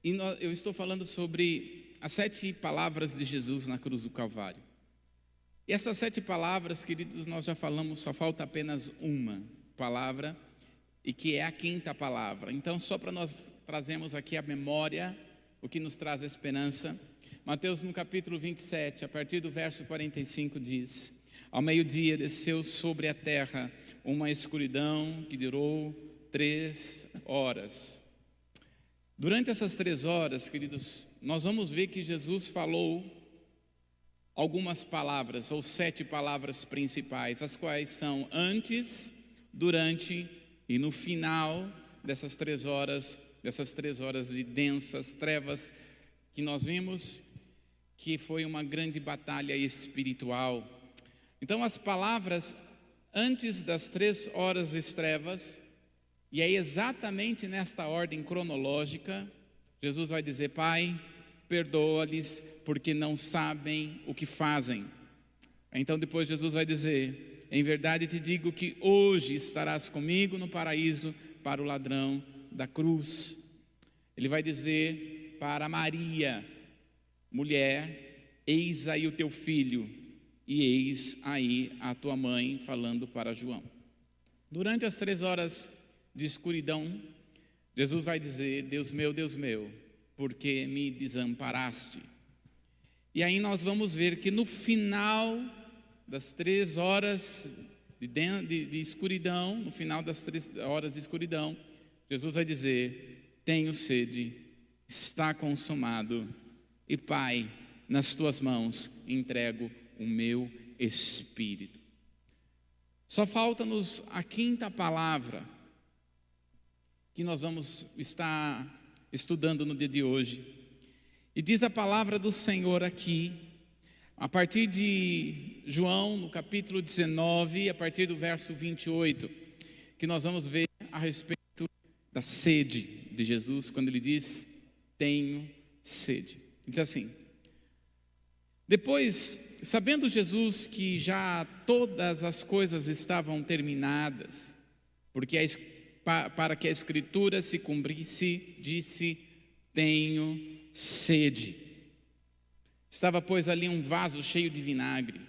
eu estou falando sobre as 7 palavras de Jesus na cruz do Calvário. E essas 7 palavras, queridos, nós já falamos, só falta apenas uma palavra, e que é a 5ª palavra. Então, só para nós trazermos aqui a memória, o que nos traz esperança, Mateus no capítulo 27, a partir do verso 45 diz: ao meio-dia desceu sobre a terra uma escuridão que durou 3 horas. Durante essas 3 horas, queridos, nós vamos ver que Jesus falou algumas palavras, ou 7 palavras principais, as quais são antes, durante e no final dessas 3 horas de densas trevas que nós vimos, que foi uma grande batalha espiritual. Então as palavras antes das 3 horas de trevas, e é exatamente nesta ordem cronológica, Jesus vai dizer: Pai, perdoa-lhes porque não sabem o que fazem. Então depois Jesus vai dizer: em verdade te digo que hoje estarás comigo no paraíso, para o ladrão da cruz. Ele vai dizer para Maria: mulher, eis aí o teu filho, e eis aí a tua mãe, falando para João. Durante as 3 horas de escuridão, Jesus vai dizer: Deus meu, por que me desamparaste? E aí nós vamos ver que no final das 3 horas de escuridão, no final das 3 horas de escuridão, Jesus vai dizer: tenho sede, está consumado, e Pai, nas tuas mãos entrego o meu espírito. Só falta-nos a 5ª palavra que nós vamos estar estudando no dia de hoje. E diz a palavra do Senhor aqui, a partir de João, no capítulo 19, a partir do verso 28, que nós vamos ver a respeito da sede de Jesus, quando ele diz: tenho sede. Diz assim: depois, sabendo Jesus que já todas as coisas estavam terminadas, porque para que a Escritura se cumprisse, disse: tenho sede. Estava, pois, ali um vaso cheio de vinagre.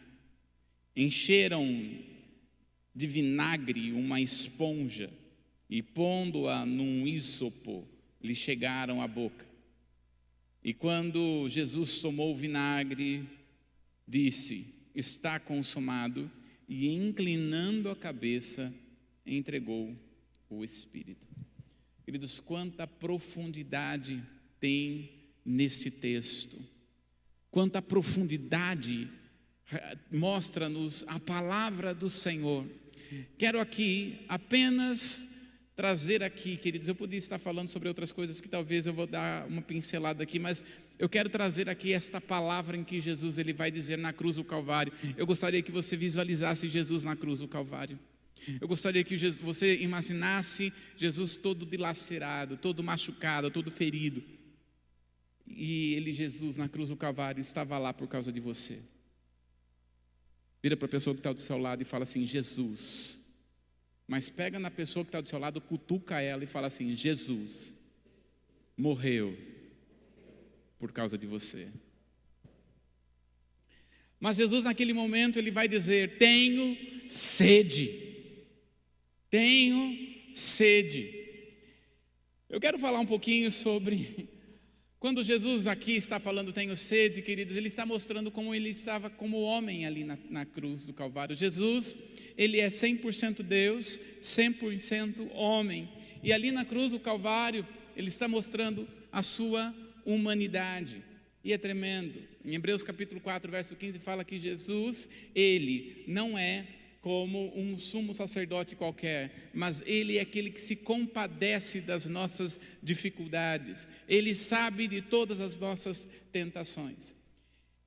Encheram de vinagre uma esponja e, pondo-a num ísopo, lhe chegaram à boca. E quando Jesus tomou o vinagre, disse: está consumado, e inclinando a cabeça, entregou o Espírito. Queridos, quanta profundidade tem nesse texto, quanta profundidade mostra-nos a palavra do Senhor. Quero aqui apenas trazer aqui, queridos, eu podia estar falando sobre outras coisas que talvez eu vou dar uma pincelada aqui, mas eu quero trazer aqui esta palavra em que Jesus ele vai dizer na cruz do Calvário. Eu gostaria que você visualizasse Jesus na cruz do Calvário. Eu gostaria que você imaginasse Jesus todo dilacerado, todo machucado, todo ferido. E Jesus na cruz do Calvário estava lá por causa de você. Vira para a pessoa que está do seu lado e fala assim: Jesus. Mas pega na pessoa que está do seu lado, cutuca ela e fala assim: Jesus morreu por causa de você. Mas Jesus naquele momento ele vai dizer: tenho sede. Tenho sede. Eu quero falar um pouquinho sobre quando Jesus aqui está falando tenho sede, queridos, ele está mostrando como ele estava como homem ali na cruz do Calvário. Jesus, ele é 100% Deus, 100% homem. E ali na cruz do Calvário, ele está mostrando a sua humanidade. E é tremendo. Em Hebreus capítulo 4, verso 15, fala que Jesus, ele não é como um sumo sacerdote qualquer, mas ele é aquele que se compadece das nossas dificuldades. Ele sabe de todas as nossas tentações.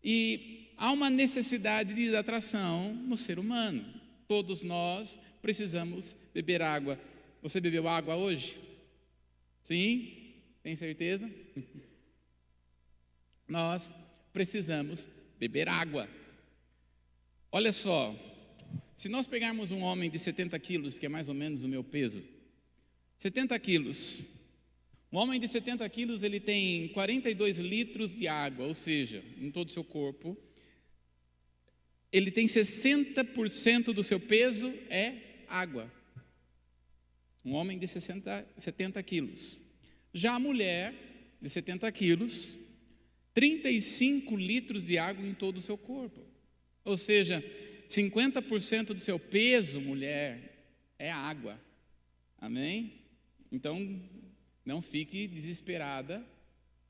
E há uma necessidade de hidratação no ser humano. Todos nós precisamos beber água. Você bebeu água hoje? Sim? Tem certeza? Nós precisamos beber água. Olha só, se nós pegarmos um homem de 70 quilos, que é mais ou menos o meu peso, 70 quilos, Um homem de 70 quilos, ele tem 42 litros de água, ou seja, em todo o seu corpo. Ele tem 60% do seu peso é água. Um homem de 70 quilos. Já a mulher de 70 quilos, 35 litros de água em todo o seu corpo. Ou seja, 50% do seu peso, mulher, é água. Amém? Então, não fique desesperada,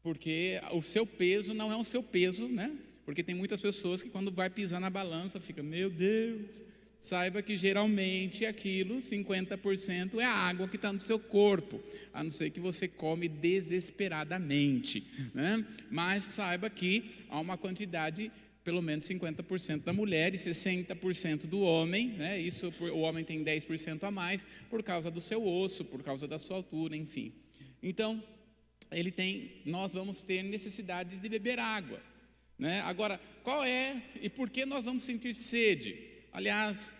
porque o seu peso não é o seu peso, né? Porque tem muitas pessoas que quando vai pisar na balança, fica, meu Deus. Saiba que geralmente aquilo, 50% é a água que está no seu corpo, a não ser que você come desesperadamente, né? Mas saiba que há uma quantidade, pelo menos 50% da mulher e 60% do homem, né? Isso, o homem tem 10% a mais por causa do seu osso, por causa da sua altura, enfim. Então, nós vamos ter necessidades de beber água, né? Agora, qual é e por que nós vamos sentir sede? Aliás,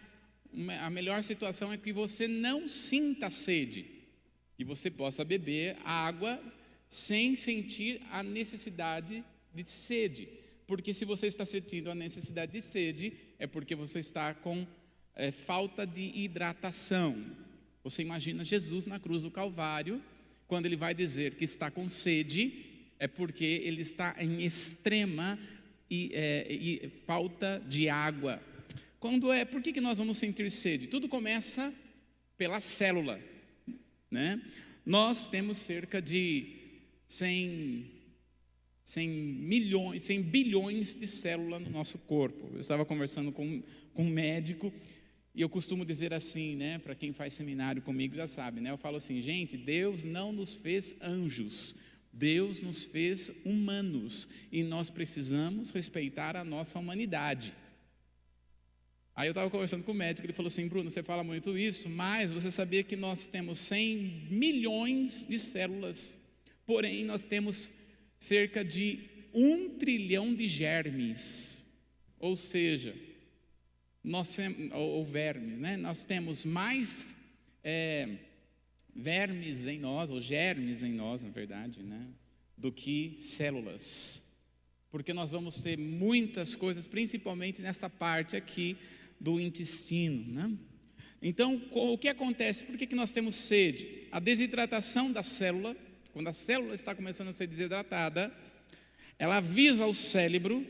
a melhor situação é que você não sinta sede, que você possa beber água sem sentir a necessidade de sede, porque se você está sentindo a necessidade de sede, é porque você está com falta de hidratação. Você imagina Jesus na cruz do Calvário, quando ele vai dizer que está com sede, é porque ele está em extrema falta de água. Por que nós vamos sentir sede? Tudo começa pela célula, né? Nós temos cerca de 100 bilhões de células no nosso corpo. Eu estava conversando com um médico e eu costumo dizer assim, né? Para quem faz seminário comigo já sabe, né? Eu falo assim, gente, Deus não nos fez anjos, Deus nos fez humanos e nós precisamos respeitar a nossa humanidade. Aí eu estava conversando com o médico, ele falou assim, Bruno, você fala muito isso, mas você sabia que nós temos 100 milhões de células, porém nós temos cerca de 1 trilhão de germes, ou seja, ou vermes, né? Nós temos mais vermes em nós, ou germes em nós, na verdade, né? Do que células, porque nós vamos ter muitas coisas, principalmente nessa parte aqui, do intestino, né? Então, o que acontece? Por que nós temos sede? A desidratação da célula, quando a célula está começando a ser desidratada, ela avisa ao cérebro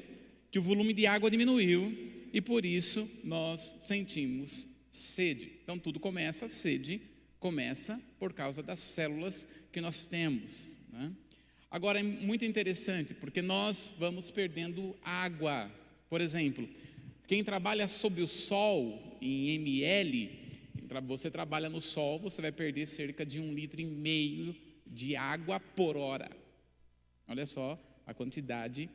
que o volume de água diminuiu e por isso nós sentimos sede. Então, a sede começa por causa das células que nós temos, né? Agora, é muito interessante, porque nós vamos perdendo água. Por exemplo, quem trabalha sob o sol, em ml, você trabalha no sol, você vai perder cerca de 1,5 litro de água por hora. Olha só a quantidade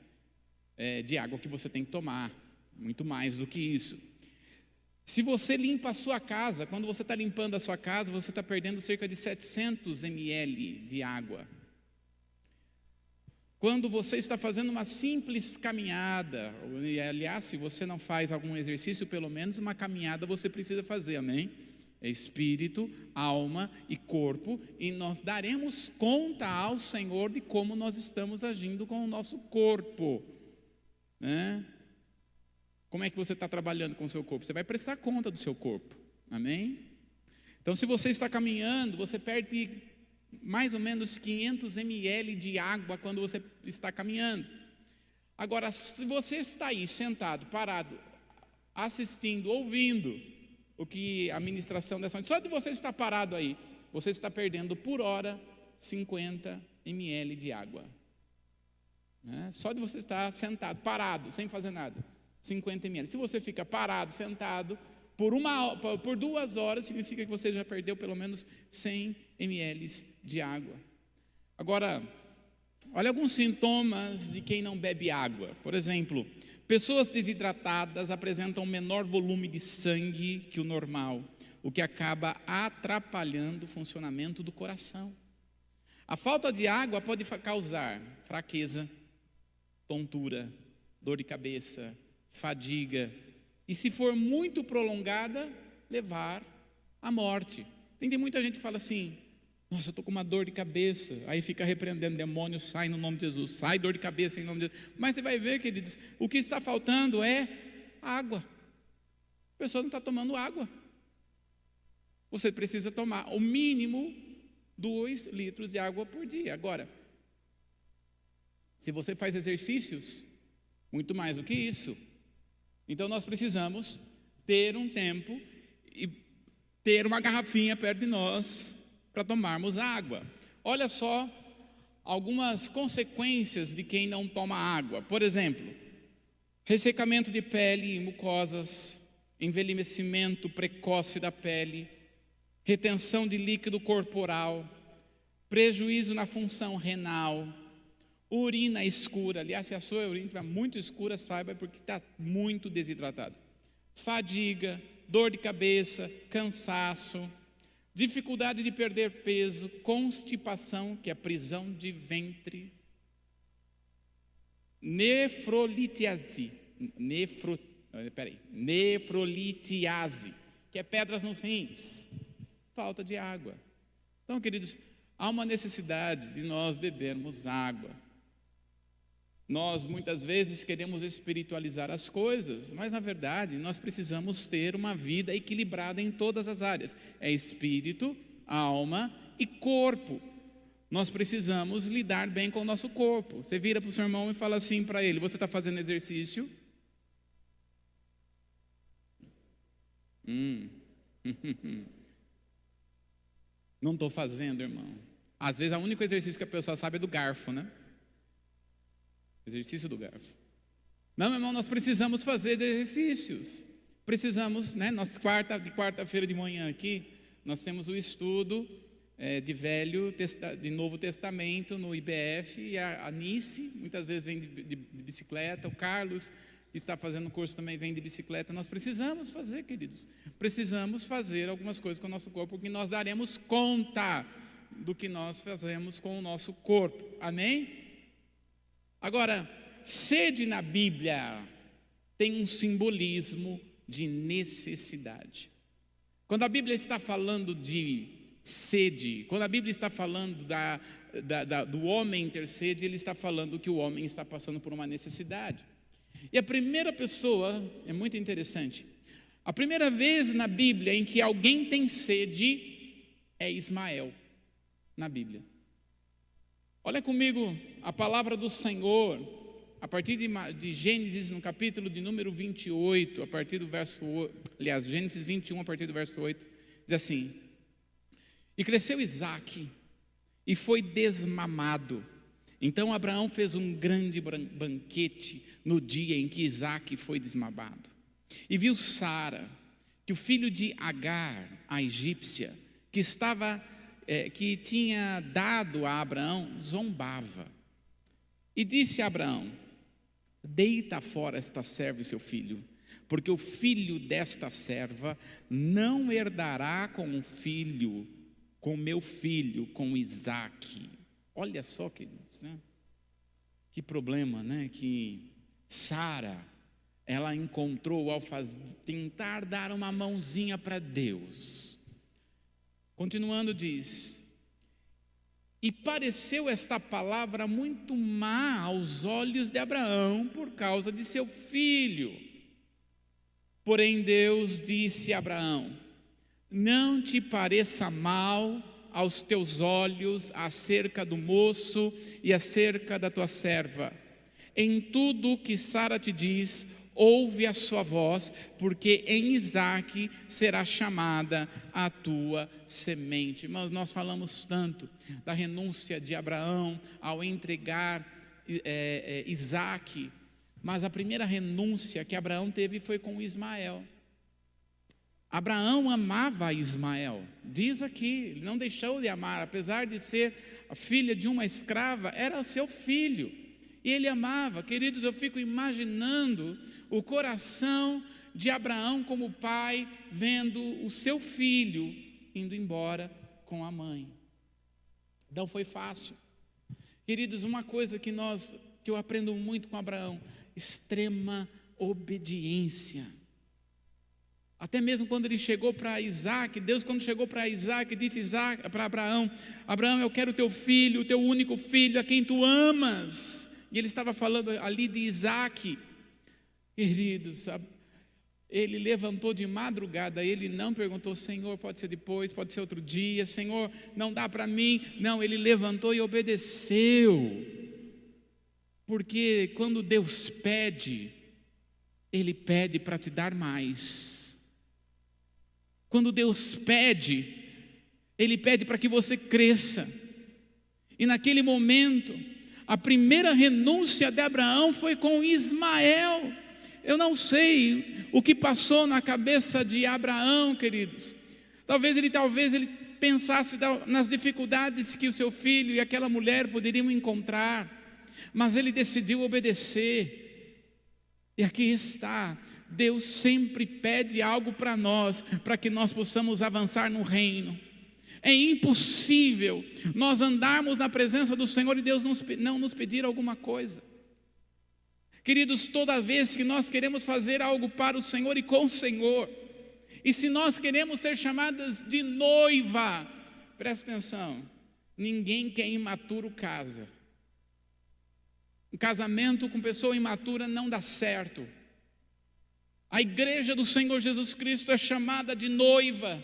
de água que você tem que tomar, muito mais do que isso. Se você limpa a sua casa, quando você está limpando a sua casa, você está perdendo cerca de 700 ml de água. Quando você está fazendo uma simples caminhada, aliás, se você não faz algum exercício, pelo menos uma caminhada você precisa fazer, amém? É espírito, alma e corpo, e nós daremos conta ao Senhor de como nós estamos agindo com o nosso corpo, né? Como é que você está trabalhando com o seu corpo? Você vai prestar conta do seu corpo, amém? Então, se você está caminhando, você perde mais ou menos 500 ml de água quando você está caminhando. Agora, se você está aí sentado, parado, assistindo, ouvindo o que a ministração dessa noite, só de você estar parado aí, você está perdendo por hora 50 ml de água, né? Só de você estar sentado, parado, sem fazer nada, 50 ml. Se você fica parado, sentado, por 2 horas, significa que você já perdeu pelo menos 100 ml de água. Agora, olha alguns sintomas de quem não bebe água. Por exemplo, pessoas desidratadas apresentam menor volume de sangue que o normal, o que acaba atrapalhando o funcionamento do coração. A falta de água pode causar fraqueza, tontura, dor de cabeça, fadiga, e se for muito prolongada, levar à morte. Tem muita gente que fala assim, Nossa, eu estou com uma dor de cabeça. Aí fica repreendendo, demônio, sai no nome de Jesus. Sai dor de cabeça em nome de Jesus. Mas você vai ver, queridos, o que está faltando é água. A pessoa não está tomando água. Você precisa tomar o mínimo 2 litros de água por dia. Agora, se você faz exercícios, muito mais do que isso. Então nós precisamos ter um tempo e ter uma garrafinha perto de nós para tomarmos água. Olha só algumas consequências de quem não toma água. Por exemplo, ressecamento de pele e mucosas, envelhecimento precoce da pele, retenção de líquido corporal, prejuízo na função renal, urina escura. Aliás, se a sua urina estiver muito escura, saiba porque está muito desidratado. Fadiga, dor de cabeça, cansaço, dificuldade de perder peso, constipação, que é prisão de ventre, nefrolitiase, que é pedras nos rins, falta de água. Então, queridos, há uma necessidade de nós bebermos água. Nós muitas vezes queremos espiritualizar as coisas, mas na verdade nós precisamos ter uma vida equilibrada em todas as áreas. É espírito, alma e corpo. Nós precisamos lidar bem com o nosso corpo. Você vira para o seu irmão e fala assim para ele: você está fazendo exercício? Não estou fazendo, irmão. Às vezes o único exercício que a pessoa sabe é do garfo, né? Exercício do garfo. Não, irmão, nós precisamos fazer exercícios. Precisamos, né? Nós de quarta-feira de manhã aqui, nós temos o estudo de Novo Testamento no IBF, e a Nice, muitas vezes vem de bicicleta, o Carlos, que está fazendo o curso, também vem de bicicleta. Nós precisamos fazer, queridos. Precisamos fazer algumas coisas com o nosso corpo, porque nós daremos conta do que nós fazemos com o nosso corpo. Amém? Agora, sede na Bíblia tem um simbolismo de necessidade. Quando a Bíblia está falando de sede, quando a Bíblia está falando do homem ter sede, ele está falando que o homem está passando por uma necessidade. E a primeira pessoa, é muito interessante, a primeira vez na Bíblia em que alguém tem sede é Ismael, na Bíblia. Olha comigo a palavra do Senhor, a partir de Gênesis, no capítulo de número 28, a partir do verso 8, aliás, Gênesis 21, a partir do verso 8, diz assim: e cresceu Isaque, e foi desmamado. Então Abraão fez um grande banquete no dia em que Isaque foi desmamado. E viu Sara, que o filho de Agar, a egípcia, que tinha dado a Abraão, zombava. E disse a Abraão: deita fora esta serva e seu filho, porque o filho desta serva não herdará com meu filho, com Isaque. Olha só, queridos, né? Que problema, né? Que Sara, ela encontrou ao tentar dar uma mãozinha para Deus. Continuando diz: e pareceu esta palavra muito má aos olhos de Abraão por causa de seu filho. Porém Deus disse a Abraão: não te pareça mal aos teus olhos acerca do moço e acerca da tua serva. Em tudo que Sara te diz, ouve a sua voz, porque em Isaque será chamada a tua semente. Mas nós falamos tanto da renúncia de Abraão ao entregar Isaque, mas a primeira renúncia que Abraão teve foi com Ismael. Abraão amava Ismael, diz aqui, ele não deixou de amar, apesar de ser a filha de uma escrava, era seu filho, e ele amava. Queridos, eu fico imaginando o coração de Abraão como pai, vendo o seu filho indo embora com a mãe. Não foi fácil. Queridos, uma coisa que eu aprendo muito com Abraão: extrema obediência. Até mesmo quando ele chegou para Isaac, Deus quando chegou para Isaac, disse para Abraão: Abraão, eu quero o teu filho, o teu único filho, a quem tu amas. E ele estava falando ali de Isaac. Queridos, ele levantou de madrugada, ele não perguntou: Senhor, pode ser depois, pode ser outro dia, Senhor, não dá para mim. Não, ele levantou e obedeceu. Porque quando Deus pede, Ele pede para te dar mais. Quando Deus pede, Ele pede para que você cresça. E naquele momento, a primeira renúncia de Abraão foi com Ismael. Eu não sei o que passou na cabeça de Abraão, queridos. Talvez ele pensasse nas dificuldades que o seu filho e aquela mulher poderiam encontrar, mas ele decidiu obedecer. E aqui está, Deus sempre pede algo para nós, para que nós possamos avançar no reino. É impossível nós andarmos na presença do Senhor e Deus não nos pedir alguma coisa. Queridos, toda vez que nós queremos fazer algo para o Senhor e com o Senhor, e se nós queremos ser chamadas de noiva, presta atenção, ninguém que é imaturo casa. Um casamento com pessoa imatura não dá certo. A igreja do Senhor Jesus Cristo é chamada de noiva.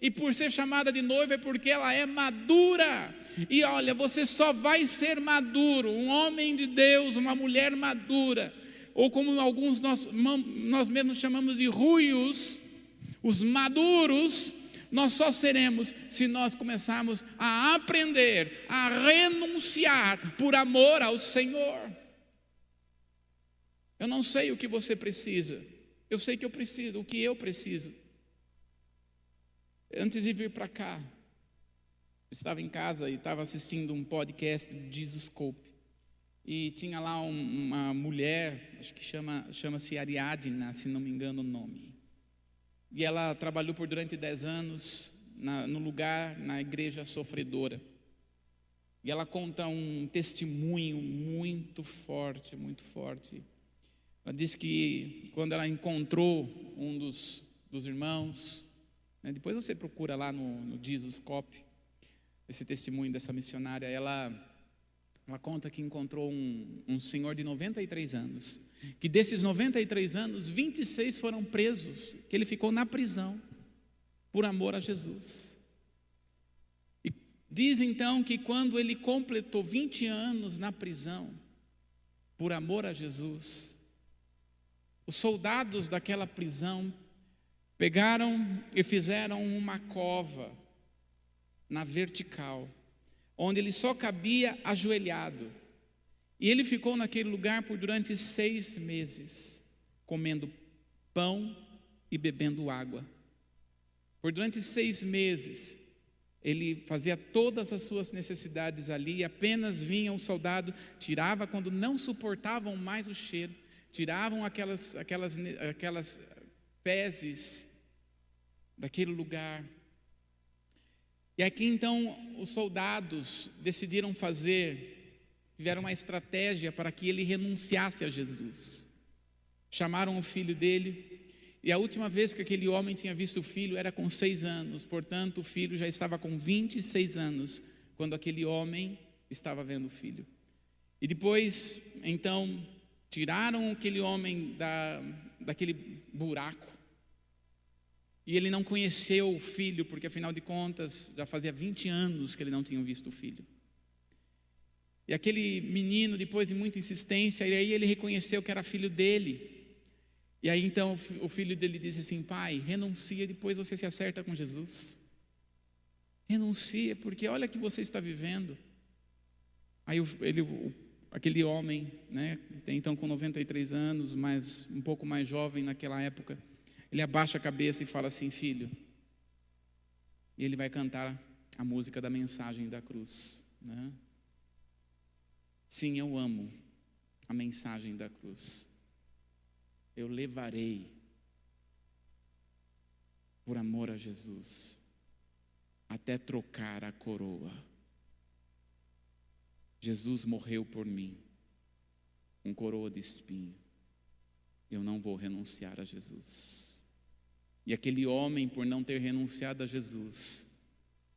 E por ser chamada de noiva é porque ela é madura. E olha, você só vai ser maduro, um homem de Deus, uma mulher madura, ou como alguns nós mesmos chamamos de ruios, os maduros, nós só seremos se nós começarmos a aprender, a renunciar por amor ao Senhor. Eu não sei o que você precisa, eu sei que eu preciso, o que eu preciso. Antes de vir para cá, eu estava em casa e estava assistindo um podcast de Jesus Scope. E tinha lá uma mulher, acho que chama-se Ariadna, se não me engano o nome. E ela trabalhou durante 10 anos no lugar, na igreja sofredora. E ela conta um testemunho muito forte, muito forte. Ela diz que quando ela encontrou um dos irmãos, depois você procura lá no Jesus Scope, esse testemunho dessa missionária, ela conta que encontrou um senhor de 93 anos, que desses 93 anos, 26 foram presos, que ele ficou na prisão, por amor a Jesus. E diz então que quando ele completou 20 anos na prisão, por amor a Jesus, os soldados daquela prisão pegaram e fizeram uma cova na vertical, onde ele só cabia ajoelhado. E ele ficou naquele lugar durante 6 meses, comendo pão e bebendo água. Durante 6 meses, ele fazia todas as suas necessidades ali, e apenas vinha um soldado, tirava quando não suportavam mais o cheiro, tiravam aquelas fezes daquele lugar. E aqui então os soldados tiveram uma estratégia para que ele renunciasse a Jesus. Chamaram o filho dele, e a última vez que aquele homem tinha visto o filho era com 6 anos, portanto o filho já estava com 26 anos, quando aquele homem estava vendo o filho. E depois, então, tiraram aquele homem daquele buraco, e ele não conheceu o filho, porque afinal de contas, já fazia 20 anos que ele não tinha visto o filho. E aquele menino, depois de muita insistência, e aí ele reconheceu que era filho dele. E aí então o filho dele disse assim: pai, renuncia, depois você se acerta com Jesus. Renuncia, porque olha o que você está vivendo. Aí aquele homem, então com 93 anos, mas um pouco mais jovem naquela época, ele abaixa a cabeça e fala assim: filho. E ele vai cantar a música da mensagem da cruz, Sim, eu amo a mensagem da cruz. Eu levarei, por amor a Jesus, até trocar a coroa. Jesus morreu por mim, com coroa de espinho. Eu não vou renunciar a Jesus. E aquele homem, por não ter renunciado a Jesus,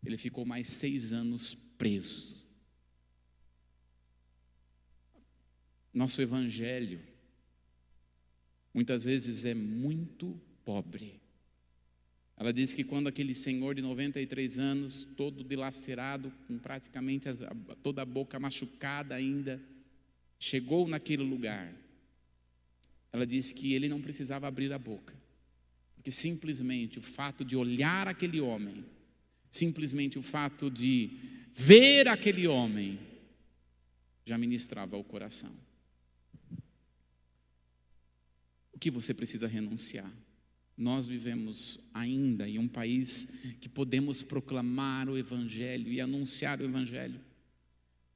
ele ficou mais 6 anos preso. Nosso evangelho, muitas vezes é muito pobre. Ela diz que quando aquele senhor de 93 anos, todo dilacerado, com praticamente toda a boca machucada ainda, chegou naquele lugar, ela disse que ele não precisava abrir a boca, porque simplesmente o fato de olhar aquele homem, simplesmente o fato de ver aquele homem, já ministrava ao coração. O que você precisa renunciar? Nós vivemos ainda em um país que podemos proclamar o Evangelho e anunciar o Evangelho.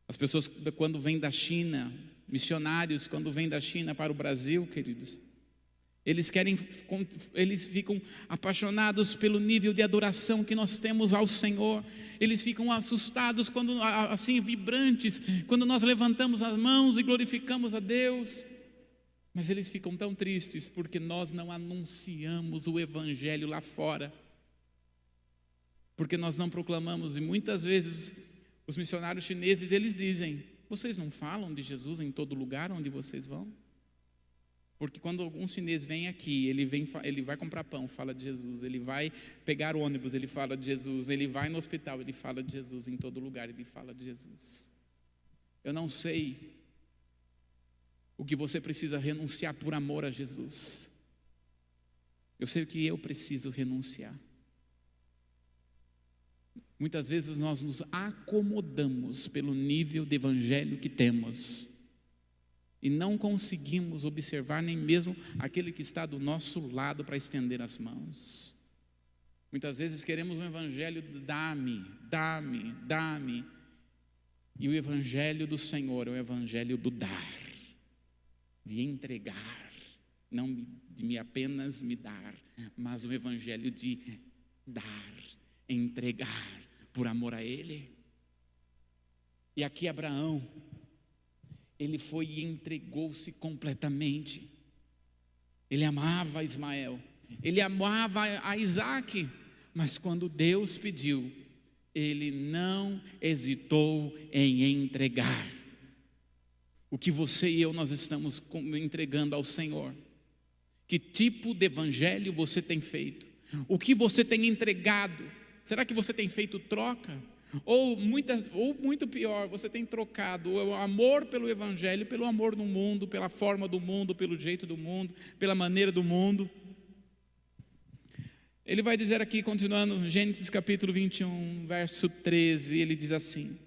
As pessoas, quando vêm da China, missionários, quando vêm da China para o Brasil, queridos, eles ficam apaixonados pelo nível de adoração que nós temos ao Senhor. Eles ficam assustados, quando, assim, vibrantes, quando nós levantamos as mãos e glorificamos a Deus. Mas eles ficam tão tristes porque nós não anunciamos o Evangelho lá fora, porque nós não proclamamos. E muitas vezes os missionários chineses, eles dizem: vocês não falam de Jesus em todo lugar onde vocês vão? Porque quando algum chinês vem aqui, ele vai comprar pão, fala de Jesus. Ele vai pegar o ônibus, ele fala de Jesus. Ele vai no hospital, ele fala de Jesus. Em todo lugar ele fala de Jesus. Eu não sei o que você precisa renunciar por amor a Jesus. Eu sei o que eu preciso renunciar. Muitas vezes nós nos acomodamos pelo nível de evangelho que temos e não conseguimos observar nem mesmo aquele que está do nosso lado para estender as mãos. Muitas vezes queremos um evangelho de dá-me, dá-me, dá-me. E o evangelho do Senhor é o evangelho do dar, de entregar, não de me apenas me dar, mas o evangelho de dar, entregar por amor a Ele. E aqui Abraão, ele foi e entregou-se completamente. Ele amava Ismael, ele amava a Isaac, mas quando Deus pediu, ele não hesitou em entregar. O que você e eu nós estamos entregando ao Senhor? Que tipo de evangelho você tem feito? O que você tem entregado? Será que você tem feito troca? Ou muito pior, você tem trocado o amor pelo evangelho, pelo amor do mundo, pela forma do mundo, pelo jeito do mundo, pela maneira do mundo? Ele vai dizer aqui, continuando, Gênesis capítulo 21, verso 13, ele diz assim: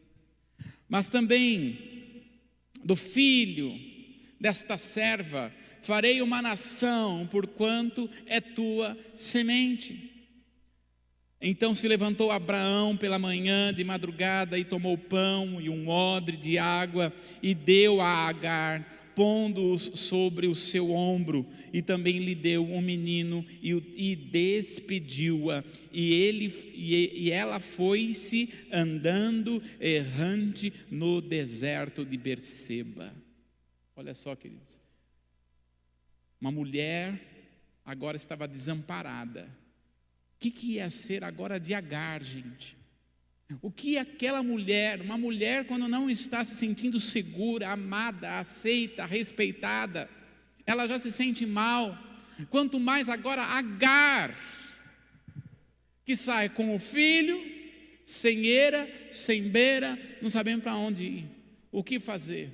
mas também do filho desta serva farei uma nação, porquanto é tua semente. Então se levantou Abraão pela manhã de madrugada e tomou pão e um odre de água e deu a Agar, pondo-os sobre o seu ombro, e também lhe deu um menino e despediu-a, e ela foi-se andando errante no deserto de Berseba. Olha só, queridos, uma mulher agora estava desamparada. O que ia ser agora de Agar, gente? O que aquela mulher, uma mulher quando não está se sentindo segura, amada, aceita, respeitada, ela já se sente mal. Quanto mais agora Agar, que sai com o filho, sem eira, sem beira, não sabendo para onde ir, o que fazer.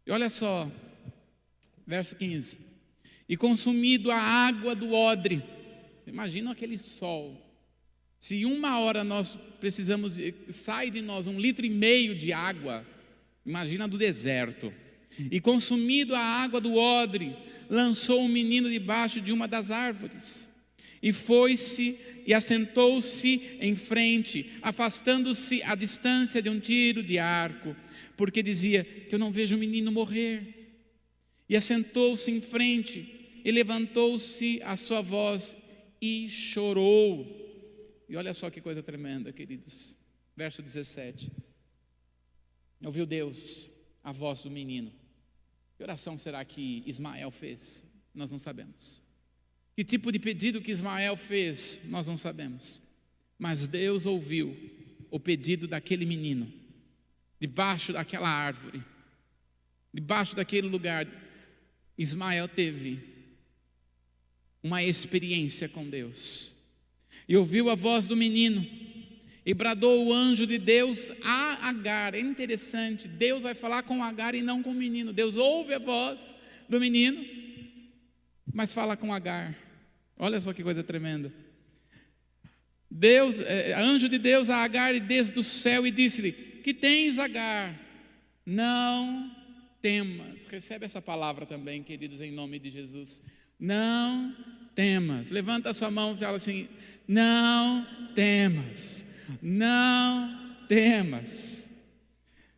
E olha só, verso 15: e consumido a água do odre, imagina aquele sol. Se 1 hora nós precisamos, sai de nós 1,5 litro de água, imagina do deserto. E consumido a água do odre, lançou um menino debaixo de uma das árvores. E foi-se e assentou-se em frente, afastando-se à distância de um tiro de arco, porque dizia: que eu não vejo o menino morrer. E assentou-se em frente, e levantou-se a sua voz, e chorou. E olha só que coisa tremenda, queridos. Verso 17: ouviu Deus a voz do menino. Que oração será que Ismael fez? Nós não sabemos. Que tipo de pedido que Ismael fez, nós não sabemos. Mas Deus ouviu o pedido daquele menino, debaixo daquela árvore, debaixo daquele lugar. Ismael teve uma experiência com Deus, e ouviu a voz do menino, e bradou o anjo de Deus a Agar. É interessante, Deus vai falar com Agar e não com o menino. Deus ouve a voz do menino, mas fala com Agar. Olha só que coisa tremenda. Anjo de Deus a Agar desde o céu e disse-lhe: que tens, Agar? Não temas. Recebe essa palavra também, queridos, em nome de Jesus. Não temas. Levanta a sua mão e fala assim: não temas. Não temas.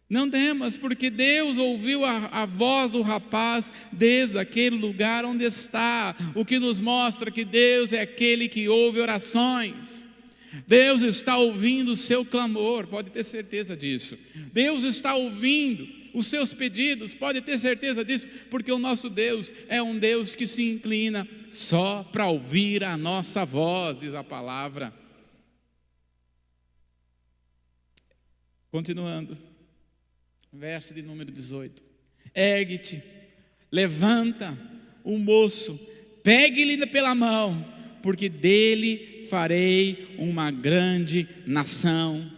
Não temas, porque Deus ouviu a voz do rapaz desde aquele lugar onde está, o que nos mostra que Deus é aquele que ouve orações. Deus está ouvindo o seu clamor, pode ter certeza disso. Deus está ouvindo os seus pedidos, pode ter certeza disso, porque o nosso Deus é um Deus que se inclina só para ouvir a nossa voz, diz a palavra. Continuando, verso de número 18: ergue-te, levanta o moço, pegue-lhe pela mão, porque dele farei uma grande nação.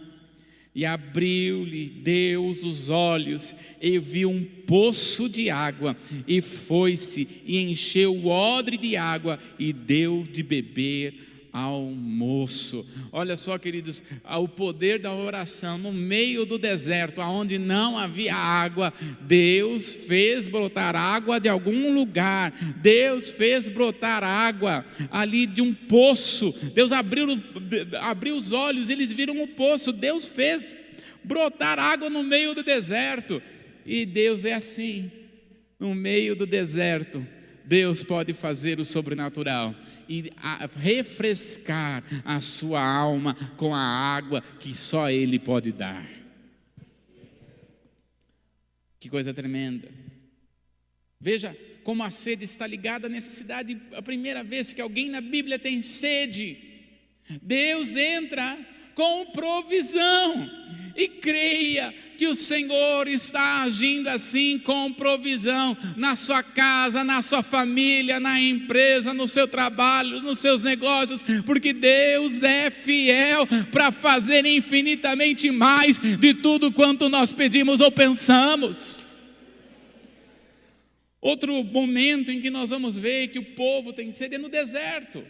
E abriu-lhe Deus os olhos, e viu um poço de água, e foi-se e encheu o odre de água, e deu de beber ao moço. Olha só, queridos, o poder da oração no meio do deserto, onde não havia água. Deus fez brotar água de algum lugar. Deus fez brotar água ali de um poço. Deus abriu os olhos, eles viram o poço. Deus fez brotar água no meio do deserto. E Deus é assim, no meio do deserto Deus pode fazer o sobrenatural e refrescar a sua alma com a água que só Ele pode dar. Que coisa tremenda. Veja como a sede está ligada à necessidade. A primeira vez que alguém na Bíblia tem sede, Deus entra com provisão. E creia que o Senhor está agindo assim, com provisão, na sua casa, na sua família, na empresa, no seu trabalho, nos seus negócios, porque Deus é fiel para fazer infinitamente mais de tudo quanto nós pedimos ou pensamos. Outro momento em que nós vamos ver que o povo tem sede é no deserto.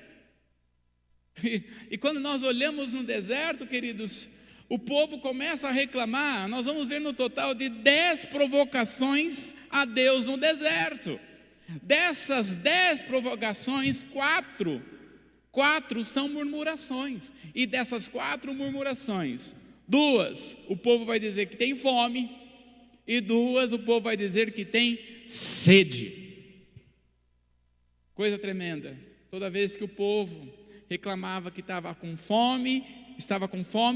E quando nós olhamos no deserto, queridos, o povo começa a reclamar. Nós vamos ver no total de 10 provocações a Deus no deserto. Dessas 10 provocações, 4 são murmurações. E dessas 4 murmurações, 2 o povo vai dizer que tem fome, e 2 o povo vai dizer que tem sede. Coisa tremenda. Toda vez que o povo reclamava que estava com fome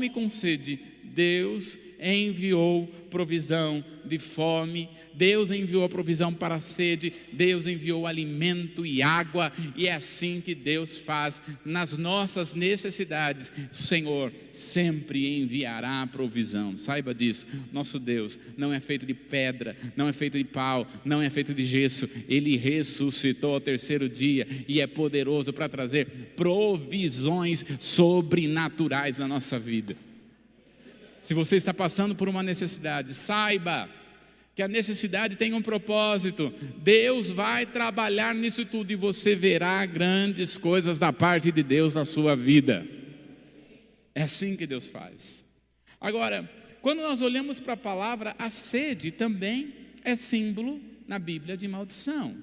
e com sede, Deus enviou provisão de fome, Deus enviou a provisão para a sede, Deus enviou alimento e água. E é assim que Deus faz nas nossas necessidades. O Senhor sempre enviará a provisão, saiba disso. Nosso Deus não é feito de pedra, não é feito de pau, não é feito de gesso. Ele ressuscitou ao terceiro dia e é poderoso para trazer provisões sobrenaturais na nossa vida. Se você está passando por uma necessidade, saiba que a necessidade tem um propósito. Deus vai trabalhar nisso tudo e você verá grandes coisas da parte de Deus na sua vida. É assim que Deus faz. Agora, quando nós olhamos para a palavra, a sede também é símbolo na Bíblia de maldição.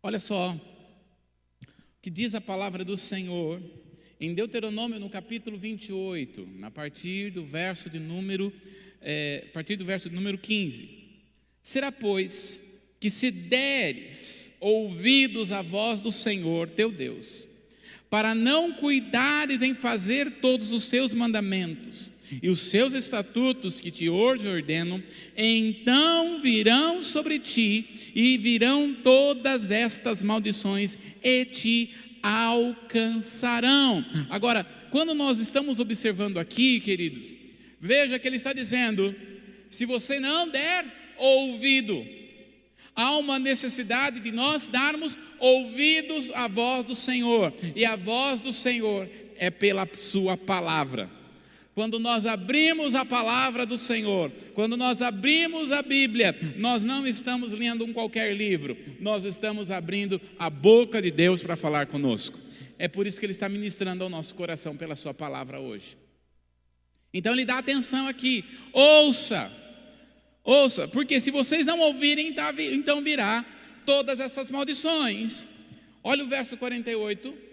Olha só o que diz a palavra do Senhor em Deuteronômio, no capítulo 28, a partir do verso de número 15. Será, pois, que se deres ouvidos à voz do Senhor teu Deus, para não cuidares em fazer todos os seus mandamentos e os seus estatutos que te hoje ordeno, então virão sobre ti e virão todas estas maldições e te alcançarão. Agora, quando nós estamos observando aqui, queridos, veja que ele está dizendo: se você não der ouvido, há uma necessidade de nós darmos ouvidos à voz do Senhor, e a voz do Senhor é pela sua palavra. Quando nós abrimos a palavra do Senhor, quando nós abrimos a Bíblia, nós não estamos lendo um qualquer livro, nós estamos abrindo a boca de Deus para falar conosco. É por isso que Ele está ministrando ao nosso coração pela sua palavra hoje. Então Ele dá atenção aqui: ouça, porque se vocês não ouvirem, então virá todas essas maldições. Olha o verso 48.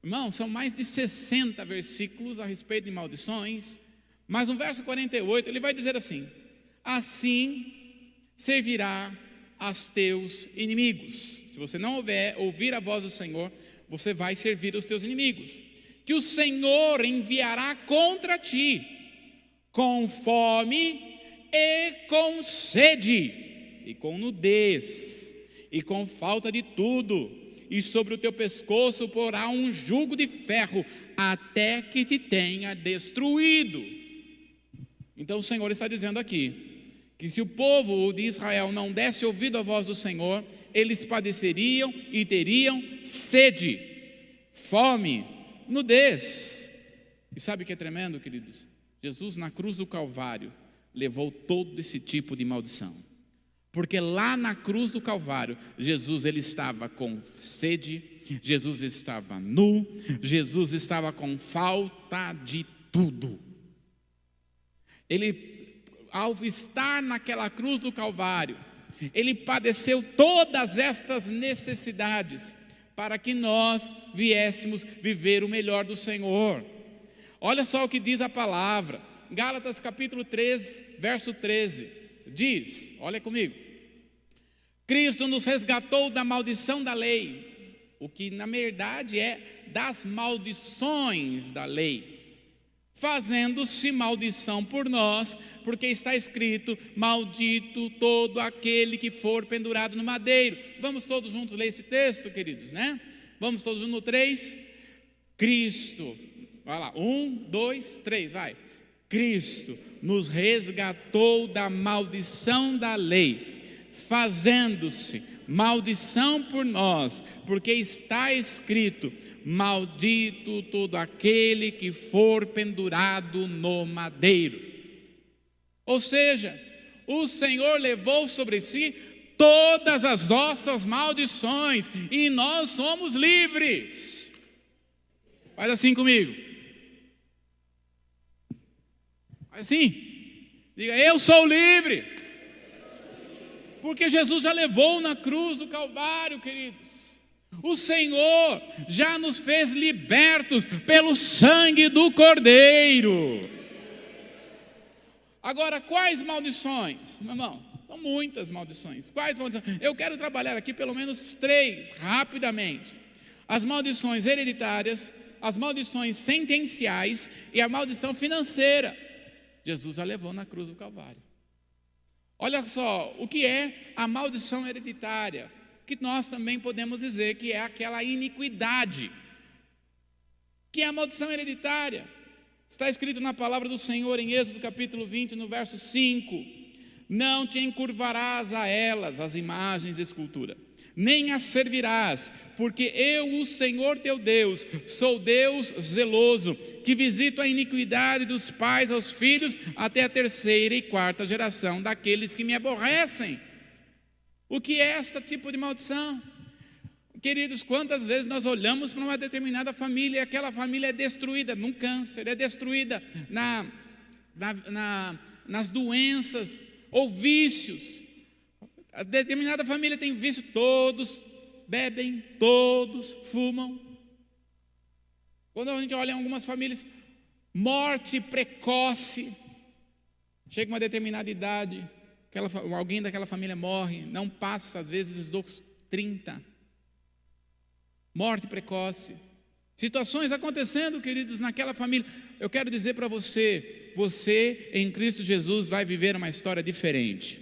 Irmão, são mais de 60 versículos a respeito de maldições, mas no verso 48 ele vai dizer assim: assim servirá aos teus inimigos. Se você não ouvir a voz do Senhor, você vai servir os teus inimigos, que o Senhor enviará contra ti, com fome e com sede, e com nudez, e com falta de tudo, e sobre o teu pescoço porá um jugo de ferro, até que te tenha destruído. Então o Senhor está dizendo aqui, que se o povo de Israel não desse ouvido à voz do Senhor, eles padeceriam e teriam sede, fome, nudez. E sabe o que é tremendo, queridos? Jesus na cruz do Calvário levou todo esse tipo de maldição. Porque lá na cruz do Calvário, Jesus ele estava com sede, Jesus estava nu, Jesus estava com falta de tudo. Ele, ao estar naquela cruz do Calvário, ele padeceu todas estas necessidades para que nós viéssemos viver o melhor do Senhor. Olha só o que diz a palavra, Gálatas capítulo 3, verso 13, diz, olha comigo: Cristo nos resgatou da maldição da lei, o que na verdade é das maldições da lei, fazendo-se maldição por nós, porque está escrito: maldito todo aquele que for pendurado no madeiro. Vamos todos juntos ler esse texto, queridos, né? Vamos todos juntos no 3. Cristo, vai lá, 1, 2, 3, vai. Cristo nos resgatou da maldição da lei, fazendo-se maldição por nós, porque está escrito: maldito todo aquele que for pendurado no madeiro. Ou seja, o Senhor levou sobre si todas as nossas maldições, e nós somos livres. Faz assim comigo. Faz assim. Diga: eu sou livre. Porque Jesus já levou na cruz do Calvário, queridos. O Senhor já nos fez libertos pelo sangue do Cordeiro. Agora, quais maldições? Meu irmão, são muitas maldições. Quais maldições? Eu quero trabalhar aqui pelo menos 3, rapidamente. As maldições hereditárias, as maldições sentenciais e a maldição financeira. Jesus já levou na cruz do Calvário. Olha só, o que é a maldição hereditária? Que nós também podemos dizer que é aquela iniquidade. Que é a maldição hereditária? Está escrito na palavra do Senhor em Êxodo capítulo 20, no verso 5: não te encurvarás a elas, as imagens de escultura, nem as servirás, porque eu, o Senhor teu Deus, sou Deus zeloso, que visito a iniquidade dos pais aos filhos, até a 3ª e 4ª geração daqueles que me aborrecem. O que é este tipo de maldição? Queridos, quantas vezes nós olhamos para uma determinada família e aquela família é destruída num câncer, é destruída nas doenças ou vícios. A determinada família tem vício, todos bebem, todos fumam. Quando a gente olha em algumas famílias, morte precoce, chega uma determinada idade, alguém daquela família morre, não passa às vezes dos 30, morte precoce. Situações acontecendo, queridos, naquela família. Eu quero dizer para você, você em Cristo Jesus vai viver uma história diferente.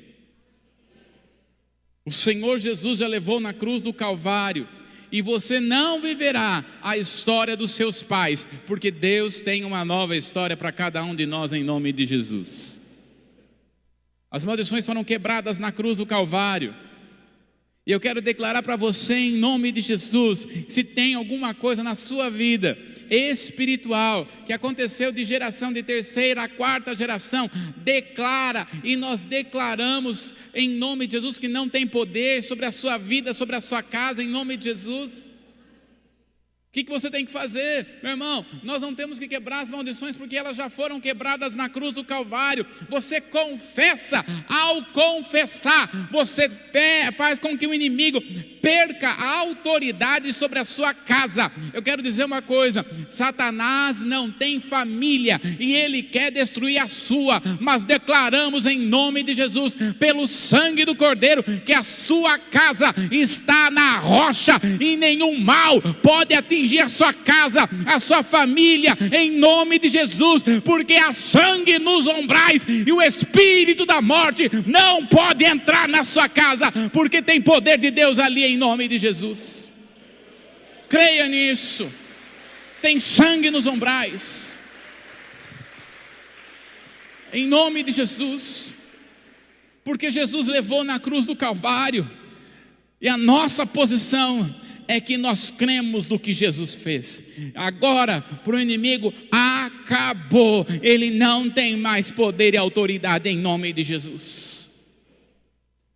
O Senhor Jesus já levou na cruz do Calvário, e você não viverá a história dos seus pais, porque Deus tem uma nova história para cada um de nós em nome de Jesus. As maldições foram quebradas na cruz do Calvário. E eu quero declarar para você em nome de Jesus, se tem alguma coisa na sua vida espiritual que aconteceu de geração de terceira a quarta geração, declara, e nós declaramos em nome de Jesus que não tem poder sobre a sua vida, sobre a sua casa, em nome de Jesus. O que você tem que fazer, meu irmão? Nós não temos que quebrar as maldições, porque elas já foram quebradas na cruz do Calvário. Você confessa, ao confessar, você faz com que o inimigo perca a autoridade sobre a sua casa. Eu quero dizer uma coisa: Satanás não tem família, e ele quer destruir a sua, mas declaramos em nome de Jesus, pelo sangue do Cordeiro, que a sua casa está na rocha, e nenhum mal pode atingir a sua casa, a sua família, em nome de Jesus, porque há sangue nos umbrais, e o espírito da morte não pode entrar na sua casa, porque tem poder de Deus ali em nome de Jesus. Creia nisso. Tem sangue nos umbrais, em nome de Jesus, porque Jesus levou na cruz do Calvário, e a nossa posição é que nós cremos no que Jesus fez. Agora, para o inimigo, acabou. Ele não tem mais poder e autoridade em nome de Jesus.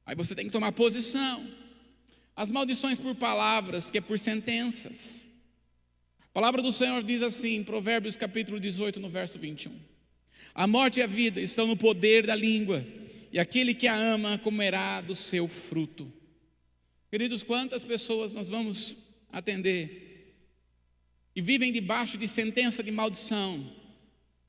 Aí você tem que tomar posição. As maldições por palavras, que é por sentenças. A palavra do Senhor diz assim, em Provérbios capítulo 18, no verso 21. A morte e a vida estão no poder da língua, e aquele que a ama comerá do seu fruto. Queridos, quantas pessoas nós vamos atender e vivem debaixo de sentença de maldição,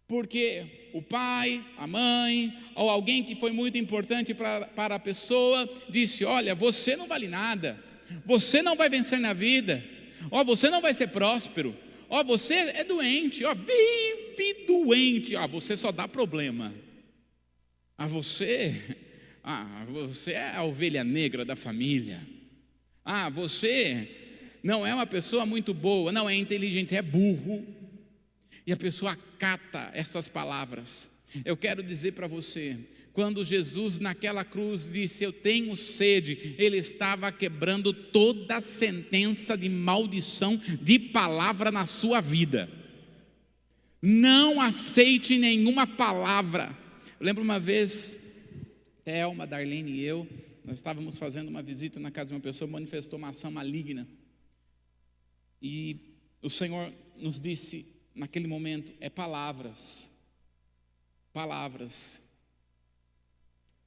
porque o pai, a mãe, ou alguém que foi muito importante para a pessoa, disse: olha, você não vale nada, você não vai vencer na vida, ó, você não vai ser próspero, ó, você é doente, ó, vive doente, ó, você só dá problema, você é a ovelha negra da família. Você não é uma pessoa muito boa, não é inteligente, é burro. E a pessoa acata essas palavras. Eu quero dizer para você, quando Jesus naquela cruz disse: eu tenho sede, ele estava quebrando toda a sentença de maldição de palavra na sua vida. Não aceite nenhuma palavra. Eu lembro uma vez, Thelma, Darlene e eu, nós estávamos fazendo uma visita na casa de uma pessoa que manifestou uma ação maligna. E o Senhor nos disse, naquele momento, palavras. Palavras.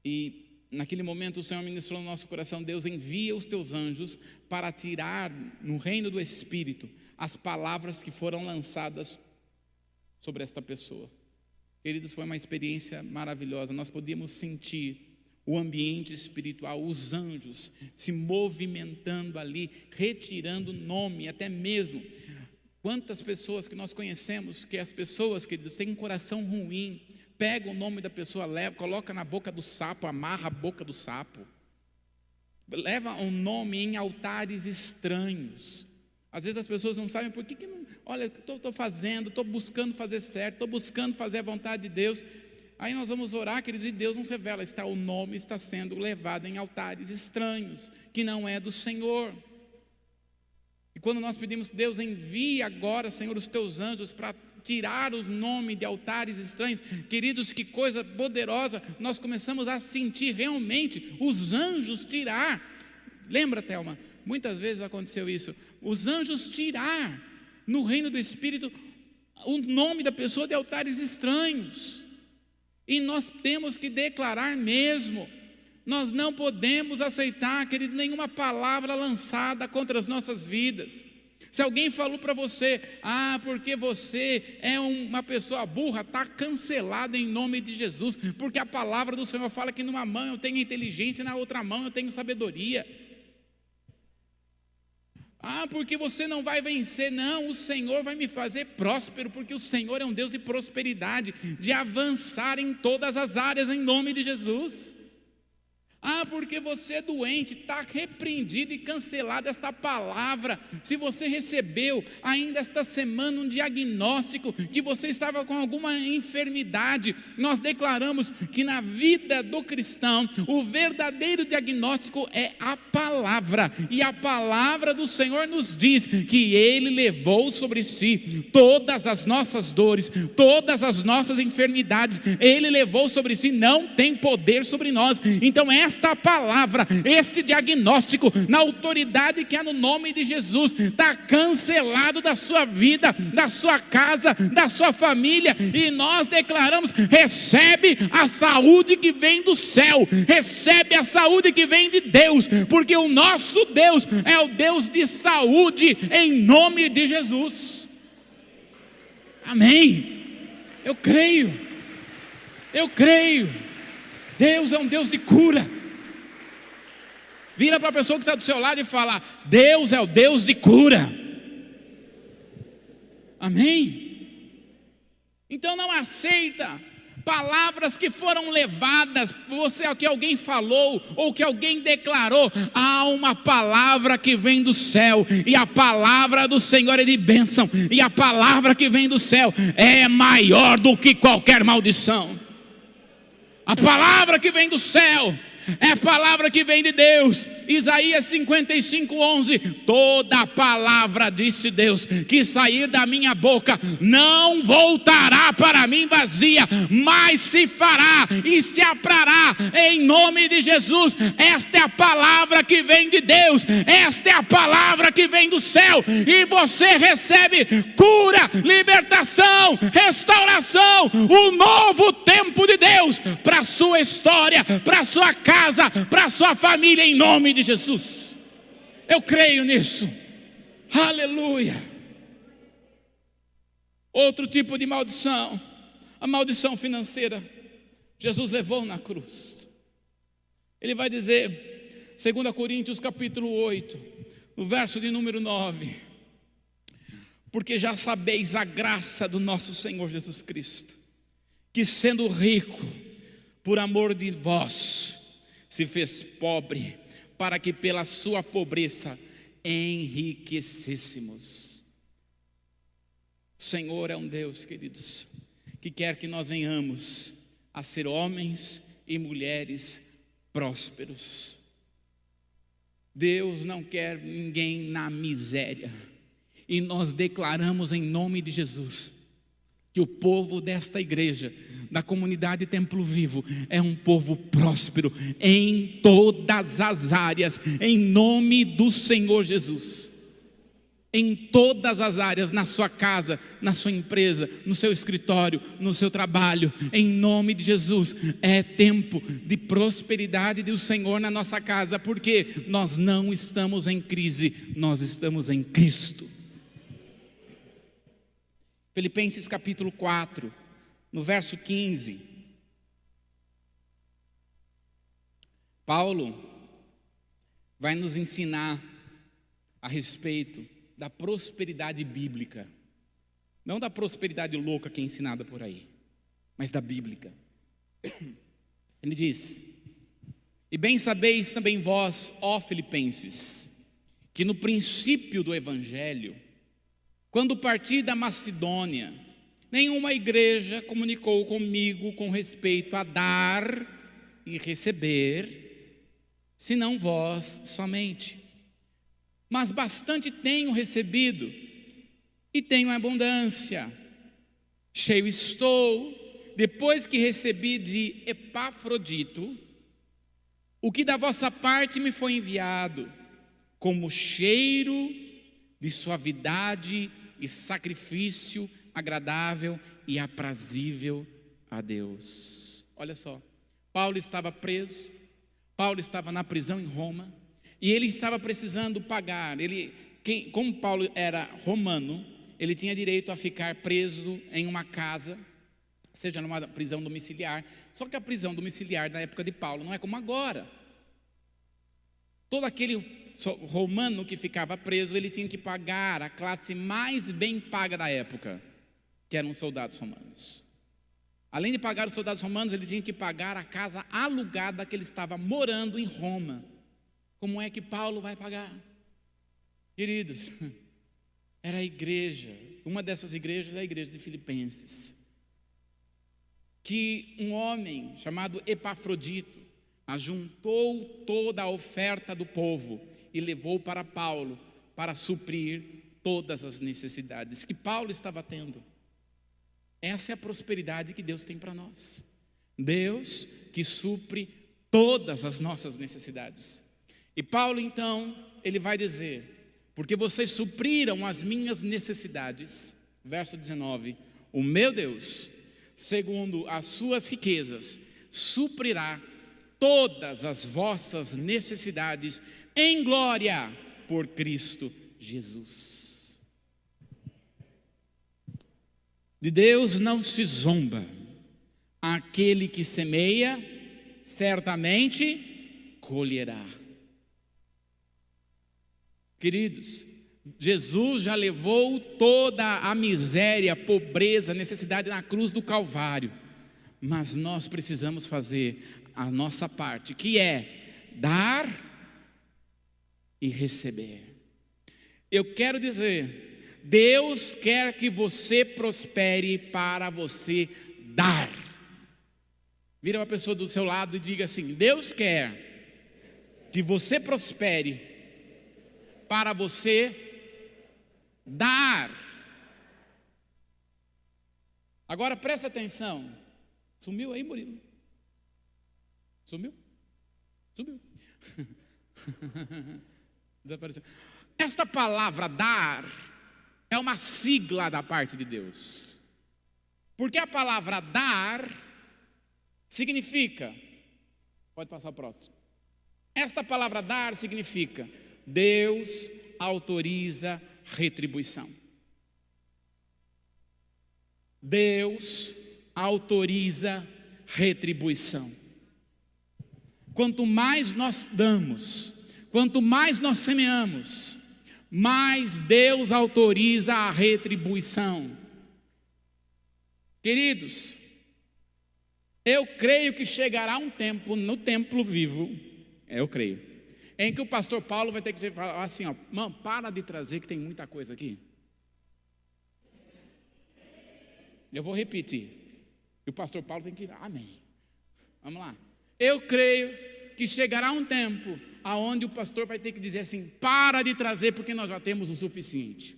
E naquele momento o Senhor ministrou no nosso coração: Deus envia os teus anjos para tirar no reino do Espírito as palavras que foram lançadas sobre esta pessoa. Queridos, foi uma experiência maravilhosa. Nós podíamos sentir o ambiente espiritual, os anjos se movimentando ali, retirando o nome, até mesmo. Quantas pessoas que nós conhecemos, que as pessoas que têm um coração ruim, pega o nome da pessoa, leva, coloca na boca do sapo, amarra a boca do sapo, leva um nome em altares estranhos. Às vezes as pessoas não sabem por que não, olha, estou fazendo, estou buscando fazer certo, estou buscando fazer a vontade de Deus. Aí nós vamos orar, queridos, e Deus nos revela: o nome está sendo levado em altares estranhos, que não é do Senhor. E quando nós pedimos: Deus, envia agora, Senhor, os teus anjos para tirar o nome de altares estranhos, queridos, que coisa poderosa, nós começamos a sentir realmente os anjos tirar. Lembra, Thelma? Muitas vezes aconteceu isso, os anjos tirar no reino do Espírito o nome da pessoa de altares estranhos. E nós temos que declarar mesmo. Nós não podemos aceitar, querido, nenhuma palavra lançada contra as nossas vidas. Se alguém falou para você: porque você é uma pessoa burra, está cancelado em nome de Jesus, porque a palavra do Senhor fala que numa mão eu tenho inteligência e na outra mão eu tenho sabedoria. Ah, porque você não vai vencer. Não, o Senhor vai me fazer próspero, porque o Senhor é um Deus de prosperidade, de avançar em todas as áreas, em nome de Jesus. Ah, porque você é doente, está repreendido e cancelado esta palavra. Se você recebeu ainda esta semana um diagnóstico que você estava com alguma enfermidade, nós declaramos que na vida do cristão o verdadeiro diagnóstico é a palavra, e a palavra do Senhor nos diz que Ele levou sobre si todas as nossas dores, todas as nossas enfermidades. Ele levou sobre si, não tem poder sobre nós. Então esta palavra, esse diagnóstico, na autoridade que há no nome de Jesus, está cancelado da sua vida, da sua casa, da sua família, e nós declaramos: recebe a saúde que vem do céu, recebe a saúde que vem de Deus, porque o nosso Deus é o Deus de saúde, em nome de Jesus. Amém. Eu creio. Deus é um Deus de cura. Vira para a pessoa que está do seu lado e fala: Deus é o Deus de cura. Amém? Então não aceita palavras que foram levadas, que alguém falou ou que alguém declarou. Há uma palavra que vem do céu, e a palavra do Senhor é de bênção, e a palavra que vem do céu é maior do que qualquer maldição. A palavra que vem do céu é a palavra que vem de Deus. Isaías 55:11: toda palavra, disse Deus, que sair da minha boca não voltará para mim vazia, mas se fará e se aprará em nome de Jesus. Esta é a palavra que vem de Deus, esta é a palavra que vem do céu, e você recebe cura, libertação, restauração, o novo tempo de Deus para a sua história, para a sua casa, para a sua família, em nome de Jesus. Eu creio nisso. Aleluia. Outro tipo de maldição, a maldição financeira, Jesus levou na cruz. Ele vai dizer, 2 Coríntios capítulo 8, no verso de número 9: porque já sabeis a graça do nosso Senhor Jesus Cristo, que sendo rico, por amor de vós, se fez pobre, para que pela sua pobreza enriquecêssemos. O Senhor é um Deus, queridos, que quer que nós venhamos a ser homens e mulheres prósperos. Deus não quer ninguém na miséria, e nós declaramos em nome de Jesus que o povo desta igreja, da comunidade Templo Vivo, é um povo próspero em todas as áreas, em nome do Senhor Jesus. Em todas as áreas, na sua casa, na sua empresa, no seu escritório, no seu trabalho, em nome de Jesus. É tempo de prosperidade do Senhor na nossa casa, porque nós não estamos em crise, nós estamos em Cristo. Filipenses capítulo 4, no verso 15, Paulo vai nos ensinar a respeito da prosperidade bíblica, não da prosperidade louca que é ensinada por aí, mas da bíblica. Ele diz: e bem sabeis também vós, ó Filipenses, que no princípio do evangelho, quando parti da Macedônia, nenhuma igreja comunicou comigo com respeito a dar e receber, senão vós somente. Mas bastante tenho recebido, e tenho abundância. Cheio estou, depois que recebi de Epafrodito o que da vossa parte me foi enviado, como cheiro de suavidade e sacrifício agradável e aprazível a Deus. Olha só, Paulo estava preso, Paulo estava na prisão em Roma, e ele estava precisando pagar. Como Paulo era romano, ele tinha direito a ficar preso em uma casa, seja numa prisão domiciliar. Só que a prisão domiciliar na época de Paulo não é como agora. Todo aquele romano que ficava preso, ele tinha que pagar a classe mais bem paga da época, que eram os soldados romanos. Além de pagar os soldados romanos, ele tinha que pagar a casa alugada que ele estava morando em Roma. Como é que Paulo vai pagar? Queridos, era a igreja, uma dessas igrejas é a igreja de Filipenses, que um homem chamado Epafrodito ajuntou toda a oferta do povo e levou para Paulo para suprir todas as necessidades que Paulo estava tendo. Essa é a prosperidade que Deus tem para nós. Deus que supre todas as nossas necessidades. E Paulo então, ele vai dizer: porque vocês supriram as minhas necessidades, verso 19, o meu Deus, segundo as suas riquezas, suprirá todas as vossas necessidades em glória por Cristo Jesus. De Deus não se zomba. Aquele que semeia, certamente colherá. Queridos, Jesus já levou toda a miséria, a pobreza, a necessidade na cruz do Calvário. Mas nós precisamos fazer a nossa parte, que é dar e receber. Eu quero dizer, Deus quer que você prospere para você dar. Vira uma pessoa do seu lado e diga assim: Deus quer que você prospere para você dar. Agora presta atenção. Sumiu aí, Murilo? Sumiu? Desapareceu. Esta palavra dar é uma sigla da parte de Deus. Porque a palavra dar significa, pode passar o próximo. Esta palavra dar significa: Deus autoriza retribuição. Deus autoriza retribuição. Quanto mais nós damos, quanto mais nós semeamos, mais Deus autoriza a retribuição. Queridos, eu creio que chegará um tempo no templo vivo, eu creio, em que o pastor Paulo vai ter que falar assim: ó, mano, para de trazer que tem muita coisa aqui. Eu vou repetir. E o pastor Paulo tem que ir, amém. Vamos lá. Eu creio que chegará um tempo aonde o pastor vai ter que dizer assim: para de trazer porque nós já temos o suficiente.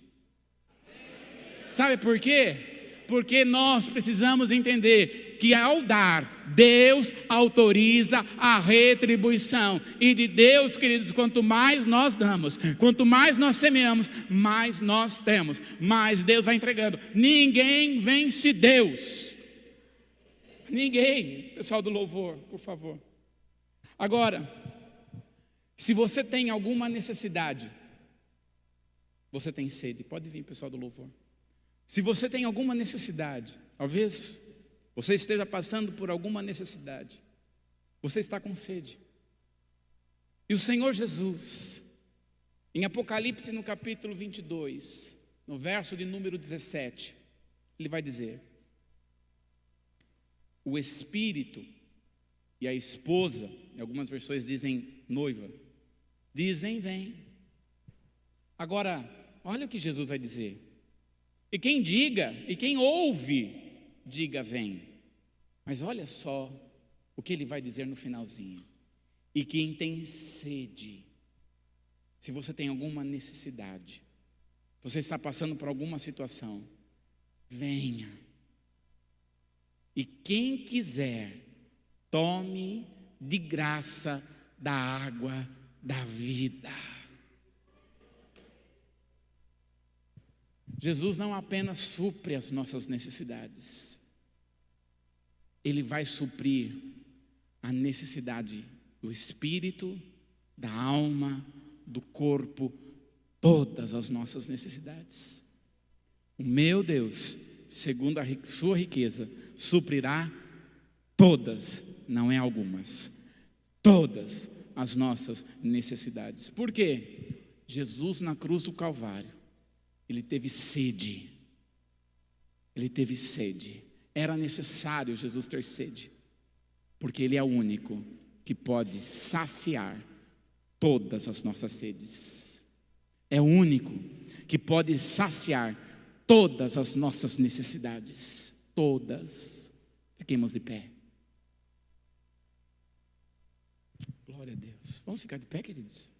Sabe por quê? Porque nós precisamos entender que ao dar, Deus autoriza a retribuição. E de Deus, queridos, quanto mais nós damos, quanto mais nós semeamos, mais nós temos, mais Deus vai entregando. Ninguém vence Deus. Ninguém. Pessoal do louvor, por favor. Agora, se você tem alguma necessidade, você tem sede, pode vir, pessoal do louvor. Se você tem alguma necessidade, talvez você esteja passando por alguma necessidade, você está com sede. E o Senhor Jesus, em Apocalipse no capítulo 22, no verso de número 17, Ele vai dizer: o Espírito e a esposa, em algumas versões dizem noiva, dizem vem. Agora, olha o que Jesus vai dizer. E quem diga, e quem ouve, diga vem. Mas olha só o que ele vai dizer no finalzinho. E quem tem sede, se você tem alguma necessidade, você está passando por alguma situação, venha. E quem quiser, tome de graça da água da vida. Jesus não apenas supre as nossas necessidades, Ele vai suprir a necessidade do espírito, da alma, do corpo, todas as nossas necessidades. O meu Deus, segundo a sua riqueza, suprirá todas, não é algumas, todas as nossas necessidades. Por quê? Jesus na cruz do Calvário, Ele teve sede. Ele teve sede. Era necessário Jesus ter sede, porque Ele é o único que pode saciar todas as nossas sedes. É o único que pode saciar todas as nossas necessidades. Todas. Fiquemos de pé. Glória a Deus. Vamos ficar de pé, queridos?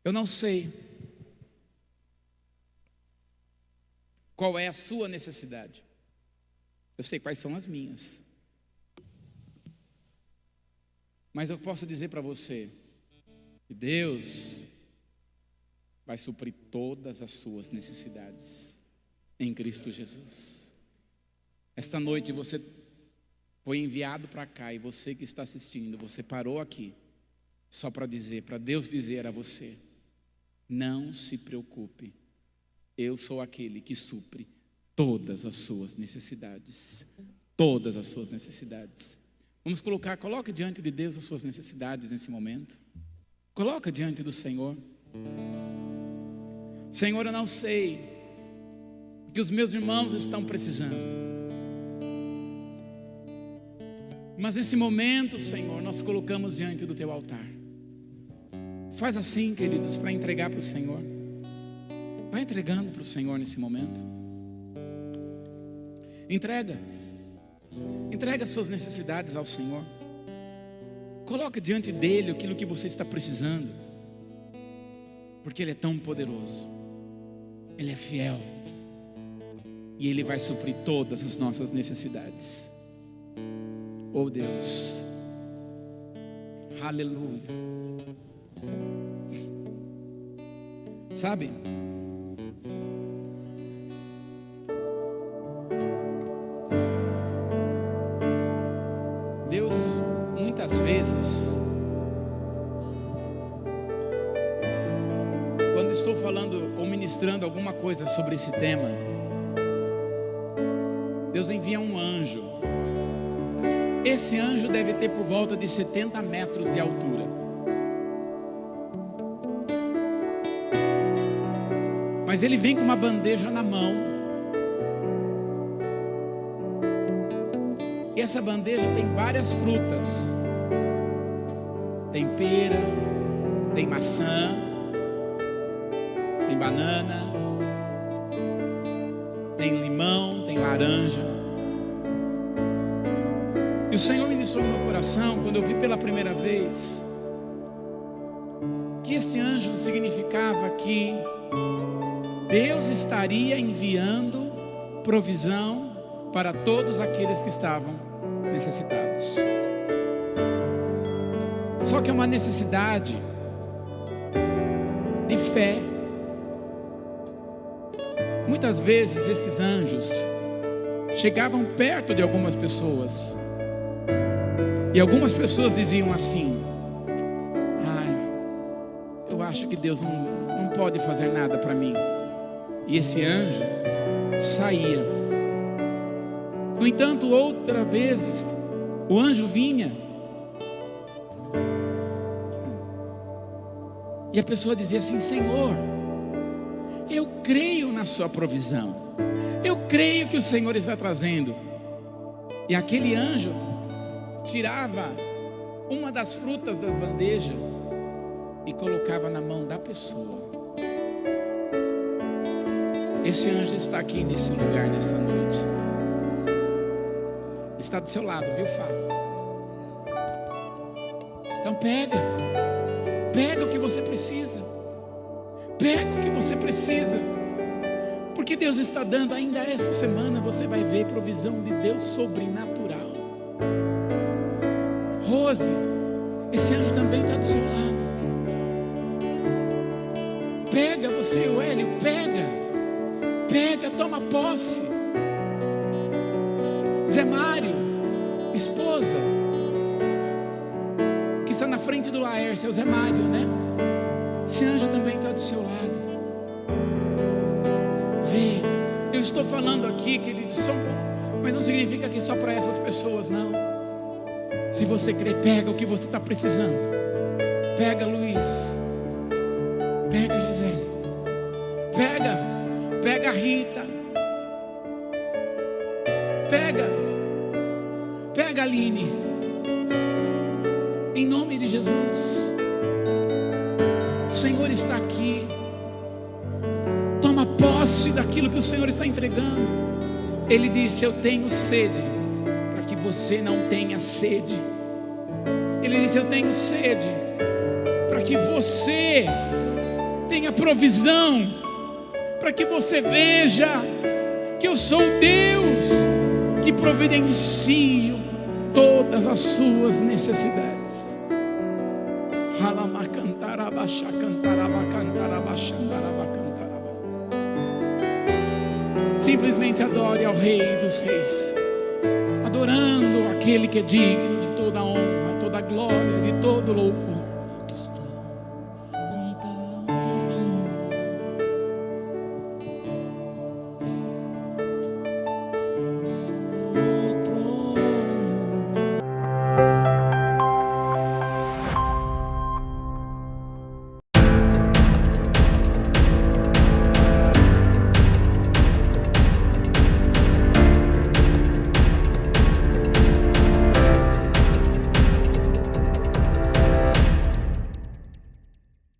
Eu não sei qual é a sua necessidade. Eu sei quais são as minhas. Mas eu posso dizer para você que Deus vai suprir todas as suas necessidades em Cristo Jesus. Esta noite você foi enviado para cá, e você que está assistindo, você parou aqui só para dizer, para Deus dizer a você: não se preocupe, eu sou aquele que supre todas as suas necessidades. Todas as suas necessidades. Coloque diante de Deus as suas necessidades nesse momento. Coloca diante do Senhor. Senhor, eu não sei o que os meus irmãos estão precisando, mas nesse momento, Senhor, nós colocamos diante do Teu altar. Faz assim, queridos, para entregar para o Senhor. Vai entregando para o Senhor nesse momento. Entrega as suas necessidades ao Senhor. Coloca diante dEle aquilo que você está precisando, porque Ele é tão poderoso, Ele é fiel, e Ele vai suprir todas as nossas necessidades. Oh Deus, aleluia. Sabe, Deus muitas vezes, quando estou falando ou ministrando alguma coisa sobre esse tema, Deus envia um anjo. Esse anjo deve ter por volta de 70 metros de altura. Mas ele vem com uma bandeja na mão. E essa bandeja tem várias frutas. Tem pera, tem maçã, tem banana, tem limão, tem laranja. E o Senhor ministrou no meu coração, quando eu vi pela primeira vez, que esse anjo significava que Deus estaria enviando provisão para todos aqueles que estavam necessitados. Só que é uma necessidade de fé. Muitas vezes esses anjos chegavam perto de algumas pessoas, e algumas pessoas diziam assim: eu acho que Deus não pode fazer nada para mim. E esse anjo saía. No entanto, outra vez o anjo vinha e a pessoa dizia assim: Senhor, eu creio na sua provisão, eu creio que o Senhor está trazendo. E aquele anjo tirava uma das frutas da bandeja e colocava na mão da pessoa. Esse anjo está aqui nesse lugar, nessa noite. Ele está do seu lado, viu, Fábio? Então pega o que você precisa. Pega o que você precisa. Porque Deus está dando, ainda essa semana você vai ver provisão de Deus sobrenatural. Rose, esse anjo também está do seu lado. Pega você, o Hélio, pega, toma posse. Zé Mário, esposa, que está na frente do Laércio, é o Zé Mário, né? Esse anjo também está do seu lado. Vê, eu estou falando aqui, querido, mas não significa que só para essas pessoas, não. Se você crê, pega o que você está precisando. Pega, Luiz. Pega, Gisele. Pega, Rita. Pega, Aline. Em nome de Jesus. O Senhor está aqui. Toma posse daquilo que o Senhor está entregando. Ele disse: eu tenho sede, para que você não tenha sede. Ele disse: eu tenho sede, para que você tenha provisão, para que você veja que eu sou Deus que providencio todas as suas necessidades. Simplesmente adore ao Rei dos Reis, adorando aquele que é digno de toda a honra, toda a glória, de todo o louvor.